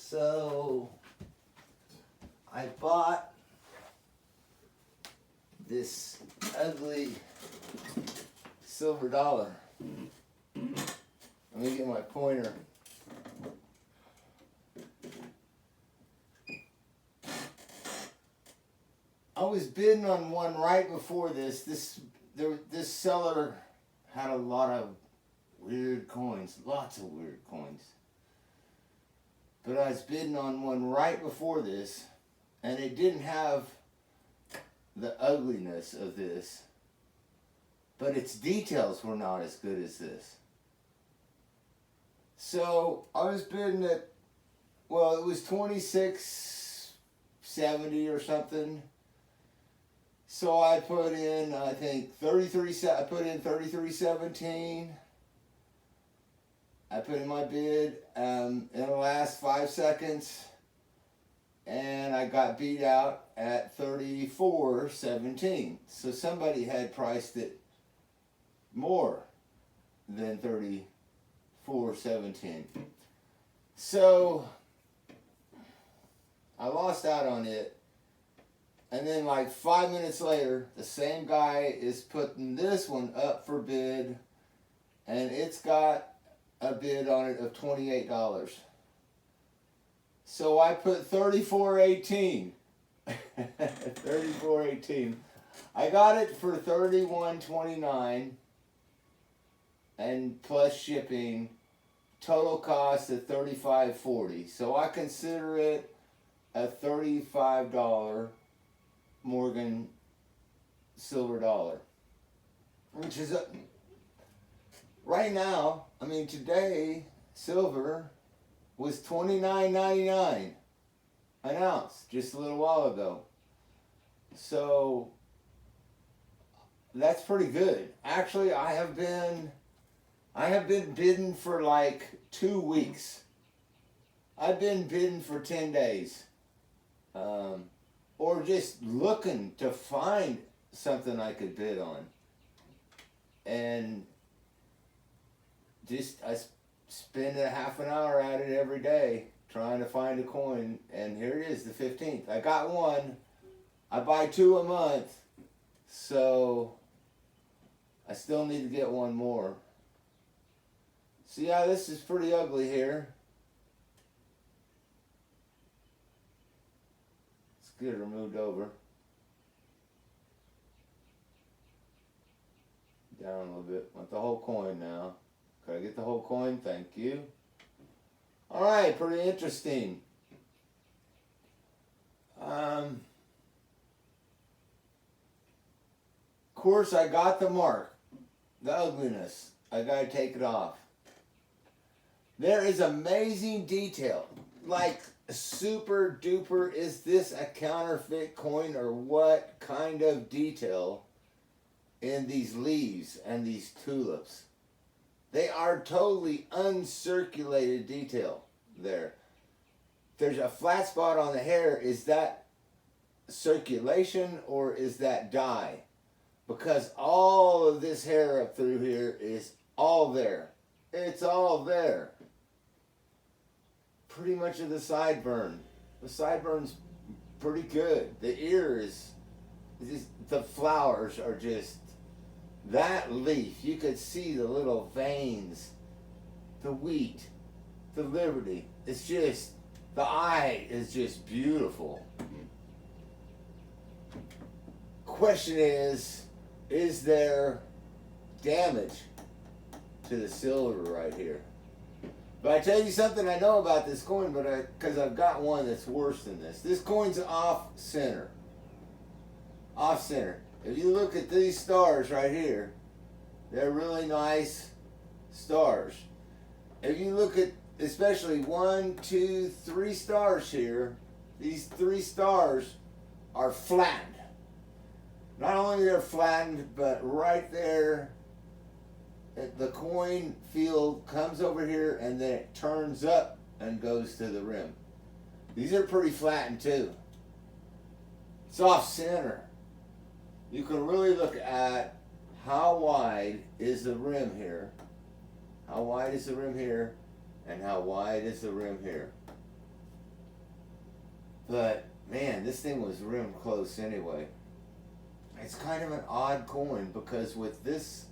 So I bought this ugly silver dollar. Let me get my pointer. I was bidding on one right before this. This seller had a lot of weird coins, lots of weird coins. But I was bidding on one right before this, and it didn't have the ugliness of this, but its details were not as good as this. So I was bidding at, well, it was $26.70 or something. So I put in, I think I put in $33.17. I put in my bid in the last 5 seconds, and I got beat out at $34.17. So somebody had priced it more than $34.17. So I lost out on it. And then like 5 minutes later, the same guy is putting this one up for bid, and it's got a bid on it of $28. So I put $34.18. $34.18. I got it for $31.29 and plus shipping. Total cost of $35.40. So I consider it a $35 Morgan silver dollar, which is right now, I mean today, silver was $29.99 an ounce just a little while ago. So that's pretty good. Actually, I have been bidding for like 2 weeks. I've been bidding for 10 days. Or just looking to find something I could bid on. And just, I spend a half an hour at it every day trying to find a coin. And here it is, the 15th. I got one. I buy 2 a month. So I still need to get one more. So yeah, this is pretty ugly here. Get her moved over. Down a little bit. Want the whole coin now. Can I get the whole coin? Thank you. Alright, pretty interesting. Of course, I got the mark. The ugliness. I gotta take it off. There is amazing detail. Like, super duper, is this a counterfeit coin or what kind of detail in these leaves and these tulips? They are totally uncirculated detail there. There's a flat spot on the hair. Is that circulation or is that dye? Because all of this hair up through here is all there. It's all there. Pretty much of the sideburn. The sideburn's pretty good. The ear is the flowers are just, that leaf, you could see the little veins, the wheat, the liberty. It's just, the eye is just beautiful. Question is there damage to the silver right here? But I tell you something I know about this coin, because I've got one that's worse than this. This coin's off center. Off center. If you look at these stars right here, they're really nice stars. If you look at especially 1, 2, 3 stars here, these 3 stars are flattened. Not only they're flattened, but right there, the coin field comes over here and then it turns up and goes to the rim. These are pretty flattened too. It's off center. You can really look at how wide is the rim here, how wide is the rim here, and how wide is the rim here. But man, this thing was rim close anyway. It's kind of an odd coin because with this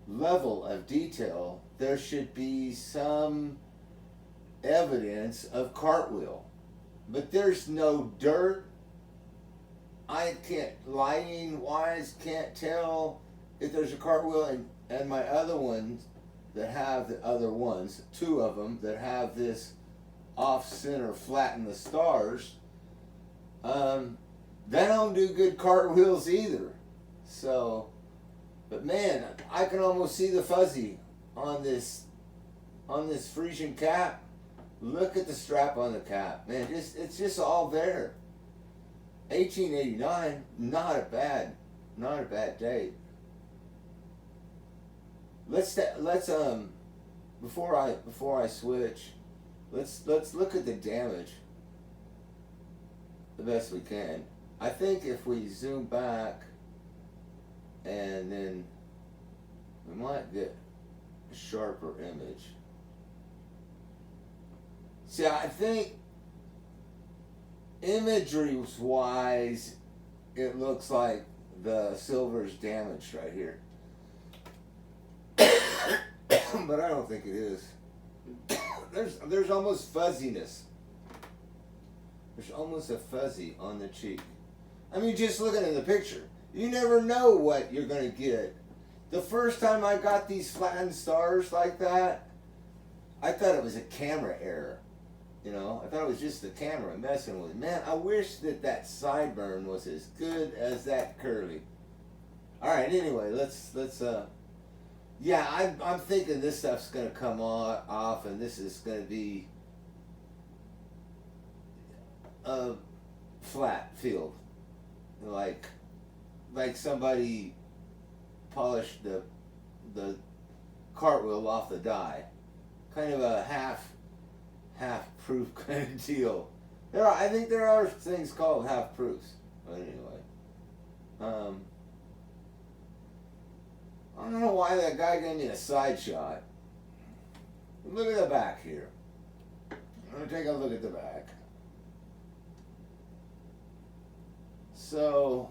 level of detail, there should be some evidence of cartwheel. But there's no dirt. I can't, lighting wise, can't tell if there's a cartwheel. And my other ones that have the other ones, two of them that have this off center flatten the stars, they don't do good cartwheels either. So, but man, I can almost see the fuzzy on this Frisian cap. Look at the strap on the cap, man. It's just all there. 1889, not a bad date. Let's before I switch, let's look at the damage the best we can. I think if we zoom back, and then we might get a sharper image. See, I think imagery-wise, it looks like the silver's damaged right here. But I don't think it is. There's almost fuzziness. There's almost a fuzzy on the cheek. I mean, just looking at the picture, you never know what you're going to get. The first time I got these flattened stars like that, I thought it was a camera error. You know, I thought it was just the camera messing with it. Man, I wish that sideburn was as good as that curly. All right, anyway, let's yeah, I'm thinking this stuff's going to come off, and this is going to be a flat field. Like somebody polished the cartwheel off the die. Kind of a half proof kind of deal. I think there are things called half proofs. But anyway. I don't know why that guy gave me a side shot. Look at the back here. I'm going to take a look at the back. So,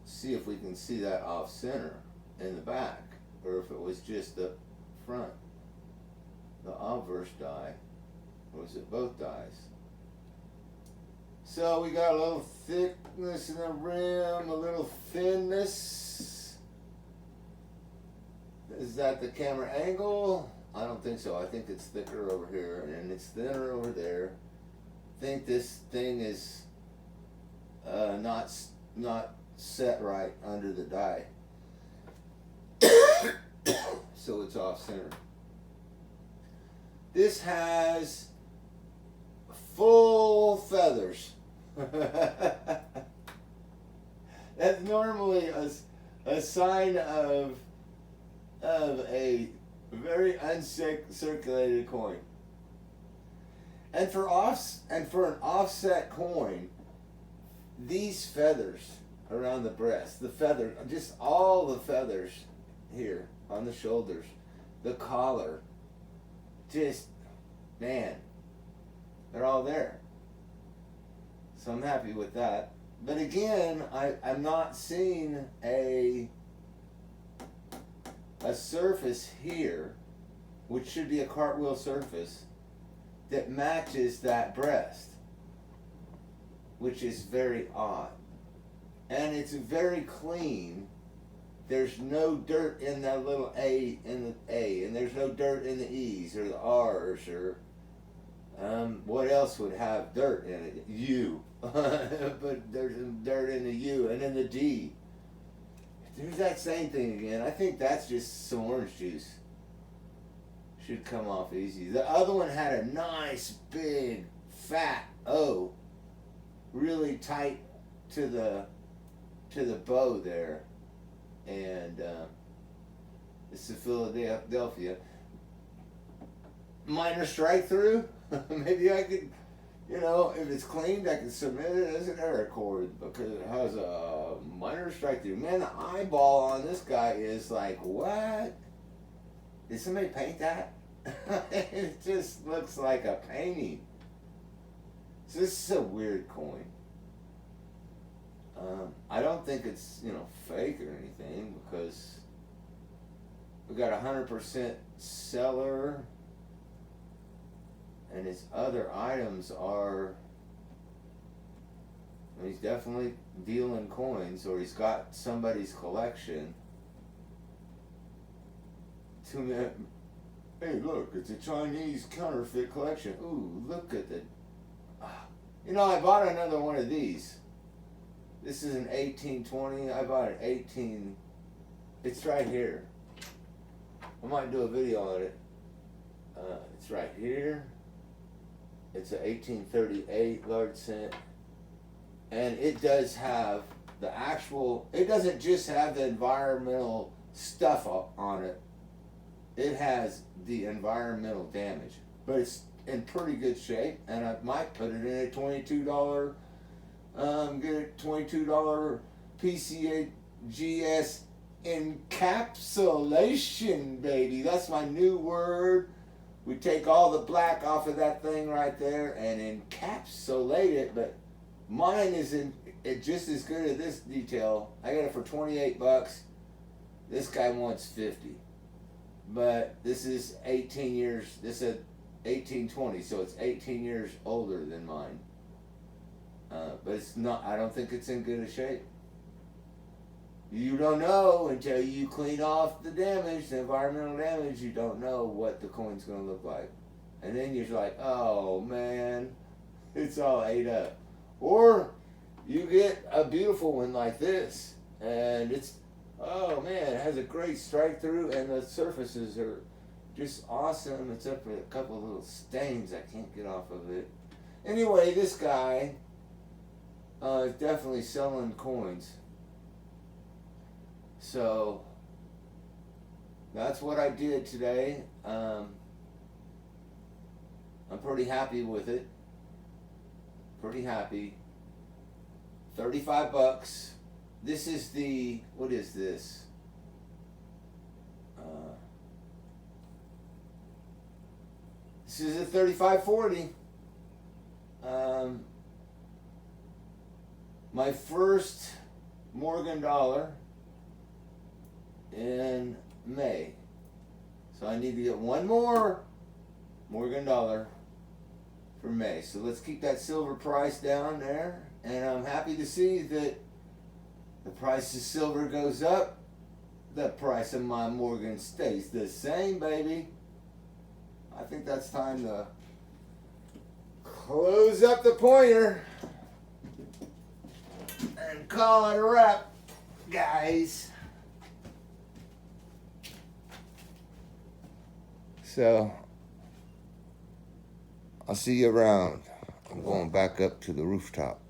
see if we can see that off center in the back, or if it was just the front, the obverse die, or was it both dies? So we got a little thickness in the rim, a little thinness. Is that the camera angle? I don't think so. I think it's thicker over here and it's thinner over there. I think this thing is not set right under the die. So it's off center. This has full feathers. That's normally a sign of a very uncirculated coin. And for an offset coin, these feathers around the breast, just all the feathers here on the shoulders, the collar, just, man, they're all there. So I'm happy with that. But again, I'm not seeing a surface here, which should be a cartwheel surface, that matches that breast, which is very odd. And it's very clean. There's no dirt in that little A in the A, and there's no dirt in the E's or the R's or what else would have dirt in it? U. But there's some dirt in the U and in the D. There's that same thing again. I think that's just some orange juice. Should come off easy. The other one had a nice big fat O, really tight to the bow there, and it's the Philadelphia. Minor strike through. Maybe I could, if it's cleaned, I can submit it as an error chord because it has a minor strike through. Man, the eyeball on this guy is like, what? Did somebody paint that? It just looks like a painting. So this is a weird coin. I don't think it's, fake or anything, because we got 100% seller, and his other items are, he's definitely dealing coins, or he's got somebody's collection. Hey, look, it's a Chinese counterfeit collection. Ooh, look at the. I bought another one of these. This is an 1820. I bought an 18. It's right here. I might do a video on it. It's right here. It's an 1838 large cent. And it does have the actual, it doesn't just have the environmental stuff on it. It has the environmental damage. But it's in pretty good shape, and I might put it in a $22, get a $22 PCAGS encapsulation, baby. That's my new word. We take all the black off of that thing right there and encapsulate it, but mine is just as good as this detail. I got it for 28 bucks. This guy wants 50. But this is 18 years, this is 1820, so it's 18 years older than mine. But it's not, I don't think it's in good a shape. You don't know until you clean off the damage, the environmental damage. You don't know what the coin's going to look like. And then you're like, oh man, it's all ate up. Or you get a beautiful one like this, and it's, oh man, it has a great strike through, and the surfaces are just awesome, except for a couple of little stains I can't get off of it. Anyway, this guy is definitely selling coins. So that's what I did today. I'm pretty happy with it. Pretty happy. 35 bucks. This is the, what is this? This is a 3540. My first Morgan dollar in May. So I need to get one more Morgan dollar for May. So let's keep that silver price down there. And I'm happy to see that the price of silver goes up, the price of my Morgan stays the same, baby. I think that's time to close up the pointer and call it a wrap, guys. So, I'll see you around. I'm going back up to the rooftop.